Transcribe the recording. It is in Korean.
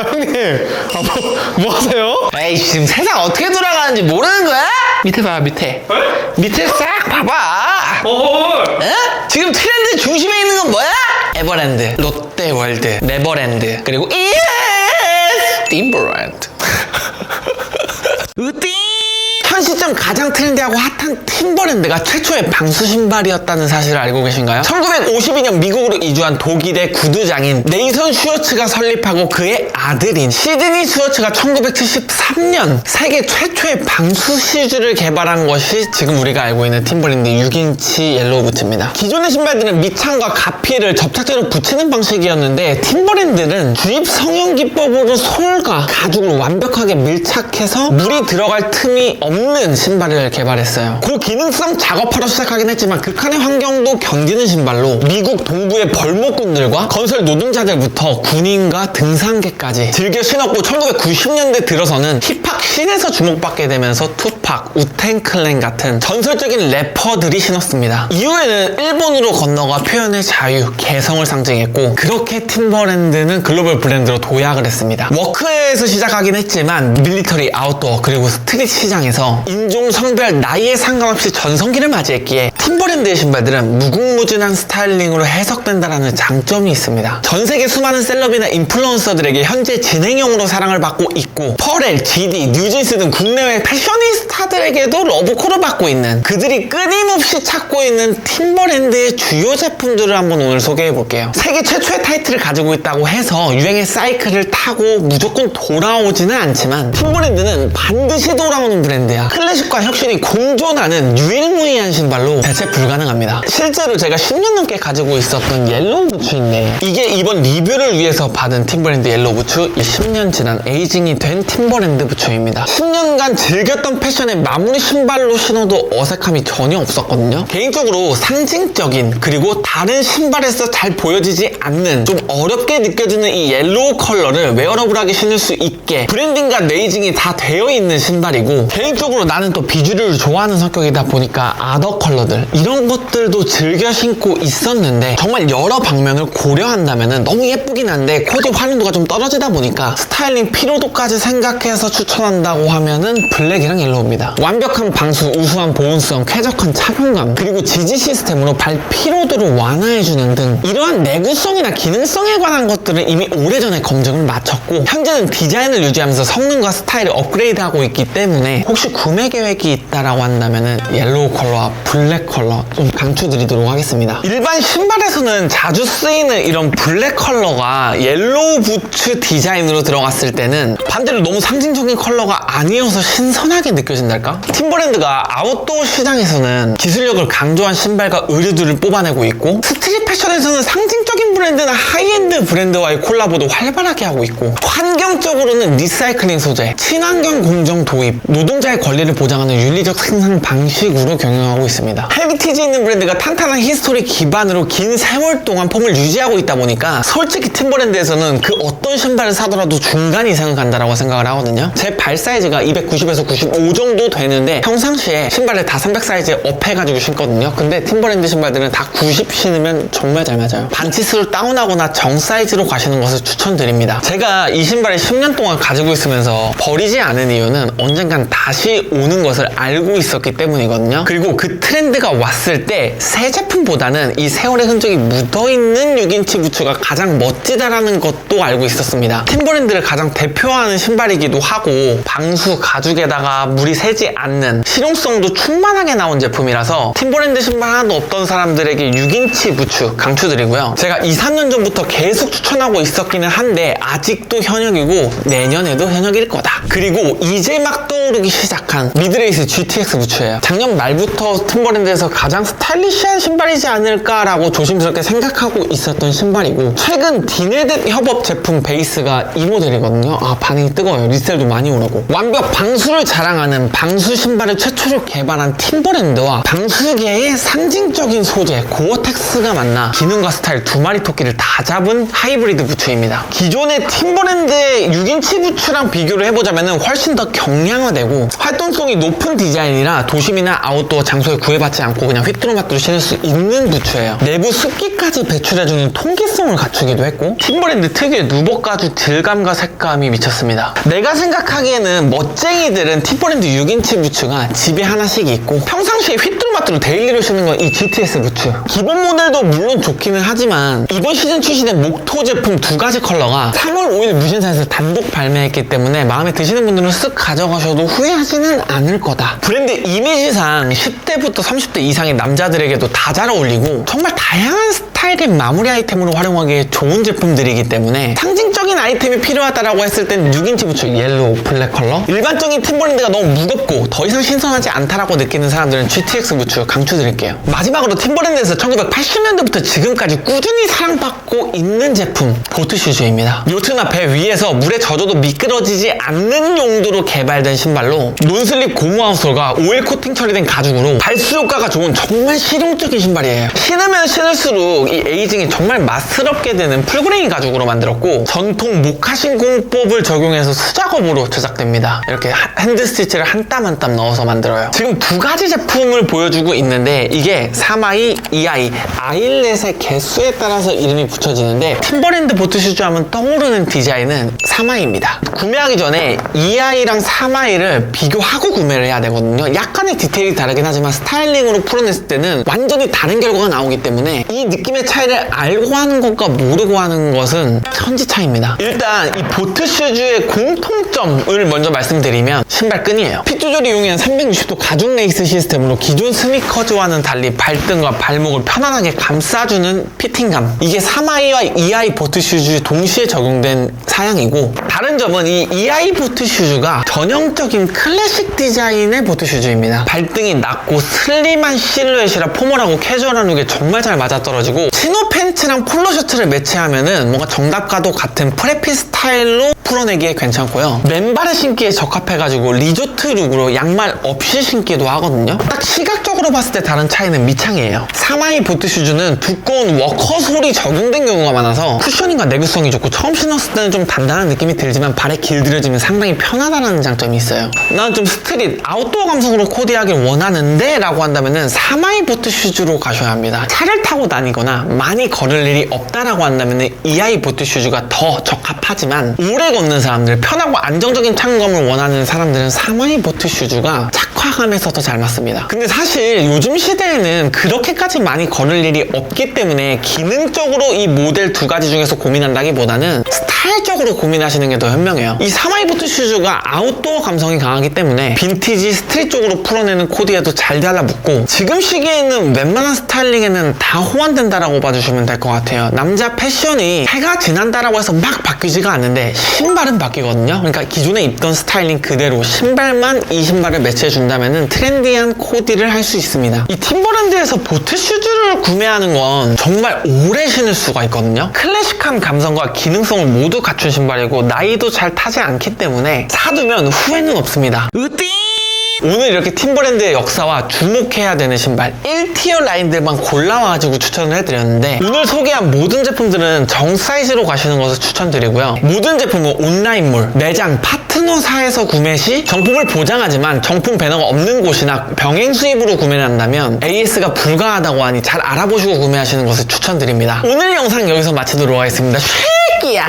형님, 뭐 하세요? 에이, 지금 세상 어떻게 돌아가는지 모르는 거야? 밑에 봐, 밑에. 밑에 싹 봐봐. 에? 지금 트렌드 중심에 있는 건 뭐야? 에버랜드, 롯데월드, 네버랜드, 그리고 팀버랜드. 현 시점 가장 트렌디하고 핫한 팀버랜드가 최초의 방수 신발이었다는 사실을 알고 계신가요? 1952년 미국으로 이주한 독일의 구두장인 네이선 슈어츠가 설립하고 그의 아들인 시드니 슈어츠가 1973년 세계 최초의 방수 시즈를 개발한 것이 지금 우리가 알고 있는 팀버랜드 6인치 옐로우 부츠입니다. 기존의 신발들은 밑창과 가피를 접착제로 붙이는 방식이었는데 팀버랜드는 주입 성형 기법으로 솔과 가죽을 완벽하게 밀착해서 물이 들어갈 틈이 없는 신발을 개발했어요. 고기능성 작업하러 시작하긴 했지만 극한의 환경도 견디는 신발로 미국 동부의 벌목꾼들과 건설 노동자들부터 군인과 등산객까지 즐겨 신었고 1990년대 들어서는 힙합 씬에서 주목받게 되면서 투팍, 우텐클랜 같은 전설적인 래퍼들이 신었습니다. 이후에는 일본으로 건너가 표현의 자유, 개성을 상징했고 그렇게 팀버랜드는 글로벌 브랜드로 도약을 했습니다. 워크웨어에서 시작하긴 했지만 밀리터리, 아웃도어, 그리고 스트릿 시장에서 인종, 성별, 나이에 상관없이 전성기를 맞이했기에 팀버랜드의 신발들은 무궁무진한 스타일링으로 해석된다는 장점이 있습니다. 전세계 수많은 셀럽이나 인플루언서들에게 현재 진행형으로 사랑을 받고 있고 퍼렐, GD, 뉴진스 등 국내외 패셔니스타들에게도 러브콜을 받고 있는 그들이 끊임없이 찾고 있는 팀버랜드의 주요 제품들을 한번 오늘 소개해볼게요. 세계 최초의 타이틀을 가지고 있다고 해서 유행의 사이클을 타고 무조건 돌아오지는 않지만 팀버랜드는 반드시 돌아오는 브랜드야. 클래식과 혁신이 공존하는 유일무이한 신발로 대체 불가능합니다. 실제로 제가 10년 넘게 가지고 있었던 옐로우 부츠인데 이게 이번 리뷰를 위해서 받은 팀버랜드 옐로우 부츠 10년 지난 에이징이 된 팀버랜드 부츠입니다. 10년간 즐겼던 패션의 마무리 신발로 신어도 어색함이 전혀 없었거든요. 개인적으로 상징적인 그리고 다른 신발에서 잘 보여지지 않는 좀 어렵게 느껴지는 이 옐로우 컬러를 웨어러블하게 신을 수 있게 브랜딩과 레이징이 다 되어 있는 신발이고 개인적으로 나는 또 비주류를 좋아하는 성격이다 보니까 아더 컬러들 이런 것들도 즐겨 신고 있었는데 정말 여러 방면을 고려한다면 너무 예쁘긴 한데 코디 활용도가 좀 떨어지다 보니까 스타일링 피로도까지 생각해서 추천한다고 하면은 블랙이랑 옐로우입니다. 완벽한 방수, 우수한 보온성, 쾌적한 착용감 그리고 지지 시스템으로 발 피로도를 완화해주는 등 이러한 내구성이나 기능성에 관한 것들은 이미 오래전에 검증을 마쳤고 현재는 디자인을 유지하면서 성능과 스타일을 업그레이드하고 있기 때문에 혹시 구매 계획이 있다라고 한다면은 옐로우 컬러와 블랙 컬러 좀 강추드리도록 하겠습니다. 일반 신발에서는 자주 쓰이는 이런 블랙 컬러가 옐로우 부츠 디자인으로 들어갔을 때는 반대로 너무 상징적인 컬러가 아니어서 신선하게 느껴진달까? 팀버랜드가 아웃도어 시장에서는 기술력을 강조한 신발과 의류들을 뽑아내고 있고 스트릿 패션에서는 상징적인 브랜드나 하이엔드 브랜드와의 콜라보도 활발하게 하고 있고 환경적으로는 리사이클링 소재, 친환경 공정 도입, 노동자의 권리를 보장하는 윤리적 생산 방식으로 경영하고 있습니다. 헤리티지 있는 브랜드가 탄탄한 히스토리 기반으로 긴 세월 동안 폼을 유지하고 있다 보니까 솔직히 팀버랜드에서는 그 어떤 신발을 사더라도 중간 이상은 간다라고 생각을 하거든요. 제 발 사이즈가 290에서 95 정도 되는데 평상시에 신발을 다 300 사이즈에 업해가지고 신거든요. 근데 팀버랜드 신발들은 다 90 신으면 정말 잘 맞아요. 반치수를 다운하거나 정 사이즈로 가시는 것을 추천드립니다. 제가 이 신발을 10년 동안 가지고 있으면서 버리지 않은 이유는 언젠간 다시 오는 것을 알고 있었기 때문이거든요. 그리고 그 트렌드가 왔을 때 새 제품보다는 이 세월의 흔적이 묻어있는 6인치 부츠가 가장 멋지다라는 것도 알고 있었습니다. 팀버랜드를 가장 대표하는 신발이기도 하고 방수 가죽에다가 물이 새지 않는 실용성도 충만하게 나온 제품이라서 팀버랜드 신발 하나도 없던 사람들에게 6인치 부츠 강추드리고요. 제가 2, 3년 전부터 계속 추천하고 있었기는 한데 아직도 현역이고 내년에도 현역일 거다. 그리고 이제 막 떠오르기 시작한 미드레이스 GTX 부츠예요. 작년 말부터 팀버랜드에서 가장 스타일리시한 신발이지 않을까라고 조심스럽게 생각하고 있었던 신발이고 최근 디네댓 협업 제품 베이스가 이 모델이거든요. 아 반응이 뜨거워요. 리셀도 많이 오르고 완벽 방수를 자랑하는 방수 신발을 최초로 개발한 팀버랜드와 방수계의 상징적인 소재 고어텍스가 만나 기능과 스타일 두 마리 토끼를 다 잡은 하이브리드 부츠입니다. 기존의 팀버랜드의 6인치 부츠랑 비교를 해보자면 훨씬 더 경량화되고 활동성이 높은 디자인이라 도심이나 아웃도어 장소에 구애받지 않고 그냥 휘뚜루마뚜루 신을 수 있는 부츠예요. 내부 습기까지 배출해주는 통기성을 갖추기도 했고 팀버랜드 특유의 누벅가죽 질감과 색감이 미쳤습니다. 내가 생각하기에는 멋쟁이들은 팀버랜드 6인치 부츠가 집에 하나씩 있고 평상시에 휘뚜루마뚜루 데일리로 신는 건 이 GTS 부츠. 기본 모델도 물론 좋기는 하지만 이번 시즌 출시된 목토 제품 두 가지 컬러가 3월 5일 무신사에서 단독 발매했기 때문에 마음에 드시는 분들은 쓱 가져가셔도 후회하지는 않을 거다. 브랜드 이미지상 10대부터 30대 이상의 남자들에게도 다 잘 어울리고 정말 다양한 스타일의 마무리 아이템으로 활용하기에 좋은 제품들이기 때문에 상징적인 아이템이 필요하다라고 했을 땐 6인치 부츠 옐로우 블랙 컬러, 일반적인 팀버랜드가 너무 무겁고 더 이상 신선하지 않다라고 느끼는 사람들은 GTX 부츠 강추드릴게요. 마지막으로 팀버랜드에서 1980년대부터 지금까지 꾸준히 사랑받고 있는 제품 보트슈즈입니다. 요트나 배 위에서 물에 젖어도 미끄러지지 않는 용도로 개발된 신발로 논슬립 고무 아웃솔과 오일 코팅 처리된 가죽으로 발수 효과가 좋은 정말 실용적인 신발이에요. 신으면 신을수록 이 에이징이 정말 맛스럽게 되는 풀그레인 가죽으로 만들었고 전통 모카신 공법을 적용해서 수작업으로 제작됩니다. 이렇게 핸드 스티치를 한 땀 한 땀 넣어서 만들어요. 지금 두 가지 제품을 보여주고 있는데 이게 3i, 2i, 아일렛의 개수에 따라서 이름이 붙여지는데 팀버랜드 보트슈즈 하면 떠오르는 디자인은 3i입니다. 구매하기 전에 2i랑 3i를 비교하고 구매를 해야 되거든요. 약간의 디테일이 다르긴 하지만 스타일링으로 풀어냈을 때는 완전히 다른 결과가 나오기 때문에 이 느낌의 차이를 알고 하는 것과 모르고 하는 것은 천지 차이입니다. 일단 이 보트슈즈의 공통점을 먼저 말씀드리면 신발끈이에요. 핏 조절이 용이한 360도 가죽 레이스 시스템으로 기존 스니커즈와는 달리 발등과 발목을 편안하게 감싸주는 피팅감. 이게 3i와 2i 보트슈즈 동시에 적용된 사양이고 다른 점은 이 2i 보트슈즈가 전형적인 클래식 디자인의 보트슈즈입니다. 발등이 낮고 슬림한 실루엣이라 포멀하고 캐주얼한 룩에 정말 잘 맞아떨어지고 치노 팬츠랑 폴로 셔츠를 매치하면은 뭔가 정답과도 같은 프레피 스타일로 풀어내기에 괜찮고요. 맨발에 신기에 적합해가지고 리조트 룩으로 양말 없이 신기도 하거든요. 딱 시각적으로 봤을 때 다른 차이는 미창이에요. 3i 보트슈즈는 두꺼운 워커솔이 적용된 경우가 많아서 쿠셔닝과 내구성이 좋고 처음 신었을 때는 좀 단단한 느낌이 들지만 발에 길들여지면 상당히 편하다는 장점이 있어요. 나는 좀 스트릿, 아웃도어 감성으로 코디하길 원하는데 라고 한다면은 3i 보트슈즈로 가셔야 합니다. 차를 타고 다니거나 많이 걸을 일이 없다라고 한다면은 2i 보트슈즈가 더 적합하지만 오래 걷는 사람들, 편하고 안정적인 착용감을 원하는 사람들은 3i 보트슈즈가 착화감에서 더 잘 맞습니다. 근데 사실 요즘 시대에는 그렇게까지 많이 걸을 일이 없기 때문에 기능적으로 이 모델 두 가지 중에서 고민한다기보다는 스타일적으로 고민하시는 게 더 현명해요. 이 3i 보트슈즈가 아웃도어 감성이 강하기 때문에 빈티지 스트릿 쪽으로 풀어내는 코디에도 잘 달라붙고 지금 시기에는 웬만한 스타일링에는 다 호환된다라고 봐주시면 될 것 같아요. 남자 패션이 해가 지난다라고 해서 막 바뀌지가 않는데 신발은 바뀌거든요. 그러니까 기존에 입던 스타일링 그대로 신발만 이 신발을 매치해준다면 트렌디한 코디를 할 수 있습니다. 이 팀버랜드에서 보트슈즈를 구매하는 건 정말 오래 신을 수가 있거든요. 클래식한 감성과 기능성을 모두 갖춘 신발이고 나이도 잘 타지 않기 때문에 사두면 후회는 없습니다. 오늘 이렇게 팀버랜드의 역사와 주목해야 되는 신발 1티어 라인들만 골라와가지고 추천을 해드렸는데 오늘 소개한 모든 제품들은 정 사이즈로 가시는 것을 추천드리고요. 모든 제품은 온라인몰, 매장, 파트너사에서 구매 시 정품을 보장하지만 정품 배너가 없는 곳이나 병행 수입으로 구매를 한다면 AS가 불가하다고 하니 잘 알아보시고 구매하시는 것을 추천드립니다. 오늘 영상 여기서 마치도록 하겠습니다. 쉐끼야!